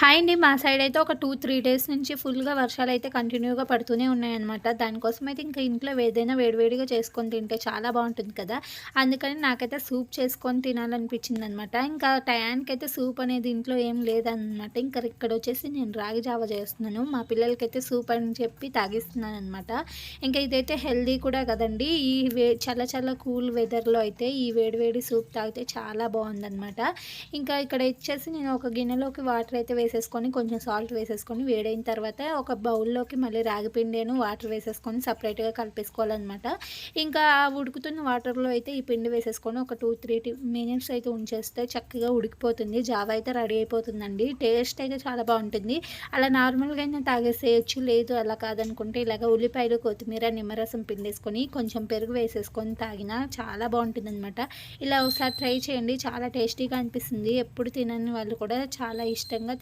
Hi అండి. మా side అయితే ఒక 2, 3 డేస్ నుంచి ఫుల్‌గా వర్షాలైతే కంటిన్యూగా పడుతూనే ఉన్నాయన్నమాట. దానికోసమైతే ఇంకా ఇంట్లో ఏదైనా వేడివేడిగా చేసుకొని తింటే చాలా బావుంటుంది కదా! అందుకని నాకైతే సూప్ చేసుకొని తినాలనిపించిందనమాట. ఇంకా టయానికైతే సూప్ అనేది ఇంట్లో ఏం లేదనమాట. ఇంకా ఇక్కడొచ్చేసి నేను రాగి జావ చేస్తున్నాను. మా పిల్లలకైతే సూప్ అని చెప్పి తాగిస్తున్నాననమాట. ఇంకా ఇదైతే హెల్తీ కూడా కదండీ! ఈ చల్ల చల్ల కూల్ వెదర్‌లో అయితే ఈ వేడి వేడి సూప్ తాగితే చాలా బావుందనమాట. ఇంకా ఇక్కడ ఇచ్చేసి నేను ఒక గిన్నెలోకి వాటర్ అయితే వేసేసుకొని కొంచెం సాల్ట్ వేసేసుకొని వేడైన తర్వాత ఒక బౌల్‌లోకి మళ్ళీ రాగి పిండిను వాటర్ వేసేసుకొని సెపరేట్‌గా కలిపేసుకోవాలనమాట. ఇంకా ఆ ఉడుకుతున్న వాటర్‌లో అయితే ఈ పిండి వేసేసుకొని ఒక 2, 3 మినిట్స్ అయితే ఉంచేస్తే చక్కగా ఉడికిపోతుంది. జావ అయితే రెడీ అయిపోతుందండి. టేస్ట్ అయితే చాలా బావుంటుంది. అలా నార్మల్‌గా అయినా తాగేసేయొచ్చు. లేదు అలా కాదనుకుంటే ఇలాగ ఉల్లిపాయలు, కొత్తిమీర, నిమ్మరసం పిండేసుకొని కొంచెం పెరుగు వేసేసుకొని తాగినా చాలా బావుంటుందనమాట. ఇలా ఒకసారి ట్రై చేయండి. చాలా టేస్టీగా అనిపిస్తుంది. ఎప్పుడు తినని వాళ్ళు కూడా చాలా ఇష్టంగా